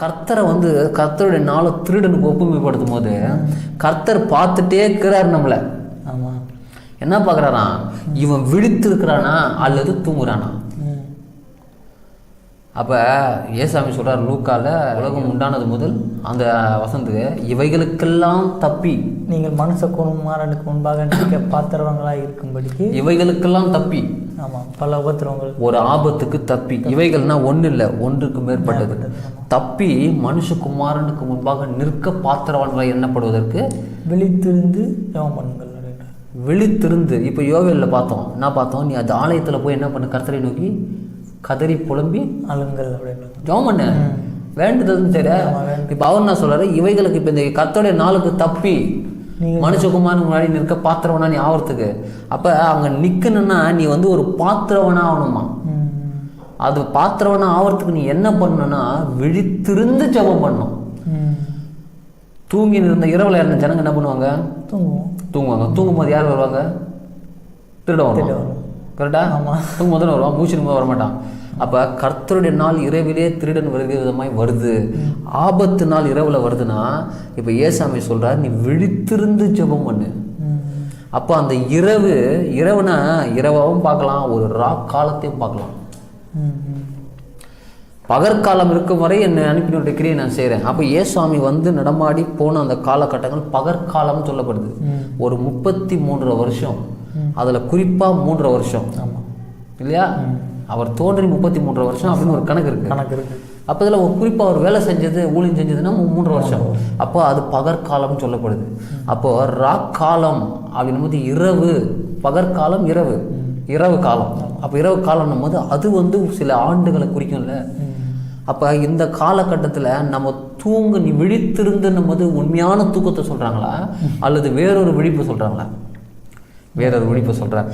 கர்த்தரை வந்து கர்த்தருடைய நாளை திருடனுக்கு ஒப்புமைப்படுத்தும் போது கர்த்தர் பார்த்துட்டே இருக்கிறார் நம்மளை. ஆமாம். என்ன பார்க்குறாராம்? இவன் விழித்து இருக்கிறானா அல்லது தூங்குறானா? அப்போ ஏசாமி சொல்கிறார் லூக்கால, உலகம் உண்டானது முதல் அந்த வசனத்துக்கு, இவைகளுக்கெல்லாம் தப்பி நீங்கள் மனுஷகுமாரனுக்கு முன்பாக நிற்க பாத்திரவங்களாக இருக்கும்படிக்கு, இவைகளுக்கெல்லாம் தப்பி, ஆமாம், பல உபத்திரவங்கள், ஒரு ஆபத்துக்கு தப்பி, இவைகள்னா ஒன்று இல்லை ஒன்றுக்கு மேற்பட்டது, தப்பி மனுஷகுமாரனுக்கு முன்பாக நிற்க பாத்திரவான்களாக எண்ணப்படுவதற்கு விழித்திருந்து ஜெபம் பண்ணுங்கள். விழித்திருந்து. இப்போ யோவேலில் பார்த்தோம், என்ன பார்த்தோம்? நீ அது ஆலயத்தில் போய் என்ன பண்ண? கர்த்தரை நோக்கி கதறி புலம்பி அழுங்கள் அப்படின்னு ஜெபம் பண்ண வேண்டுதுன்னு சரி. இப்போ அவர் என்ன சொல்றாரு? இவைகளுக்கு இப்போ இந்த கர்த்தருடைய நாளுக்கு தப்பி மனுஷகுமாரனுக்கு முன்னாடி நிற்க பாத்திரவனா நீ ஆகிறதுக்கு. அப்போ அங்கே நிற்கணும்னா நீ வந்து ஒரு பாத்திரவனா ஆகணுமா? அது பாத்திரவனா ஆகிறதுக்கு நீ என்ன பண்ணணும்னா விழித்திருந்து ஜெபம் பண்ணணும். தூங்கி இருந்த இரவில் இருந்த ஜனங்க என்ன பண்ணுவாங்க? தூங்குவாங்க. தூங்கும்போது யார் வருவாங்க? திருடுவாங்க. கரெக்டா? தூங்கும் போது வருவான், மூச்சுக்கும் போது வரமாட்டான். அப்போ கர்த்தருடைய நாள் இரவிலே திருடன் வருகிற விதமாய் வருது. ஆபத்து நாள் இரவில் வருதுன்னா இப்போ ஏசாமி சொல்கிறார், நீ விழித்திருந்து ஜெபம் பண்ணு. அப்போ அந்த இரவுனா இரவாகவும் பார்க்கலாம், ஒரு காலத்தையும் பார்க்கலாம். பகற்காலம் இருக்கும் வரை என்னை அனுப்பினுடைய கிரியை நான் செய்கிறேன். அப்போ ஏசாமி வந்து நடமாடி போன அந்த காலகட்டங்கள் பகற்காலம்னு சொல்லப்படுது. ஒரு 33 வருஷம், அதில் குறிப்பாக 3 வருஷம் இல்லையா? அவர் தோன்றி 33 வருஷம் அப்படின்னு ஒரு கணக்கு இருக்கு. அப்போ இதில் ஒரு குறிப்பாக அவர் வேலை செஞ்சது, ஊழியம் செஞ்சதுன்னா 3 வருஷம். அப்போ அது பகற்காலம்னு சொல்லப்படுது. அப்போது ராக்காலம் அப்படின்னும் போது இரவு, பகற்காலம் இரவு காலம். அப்போ இரவு காலம்னும் போது அது வந்து சில ஆண்டுகளை குறிக்கும்ல. அப்போ இந்த காலகட்டத்தில் நம்ம நீ விழித்திருந்துன்னும் போது உண்மையான தூக்கத்தை சொல்கிறாங்களா அல்லது வேறொரு விழிப்பு சொல்கிறாங்களா? வேறொரு விழிப்பு சொல்கிறாங்க.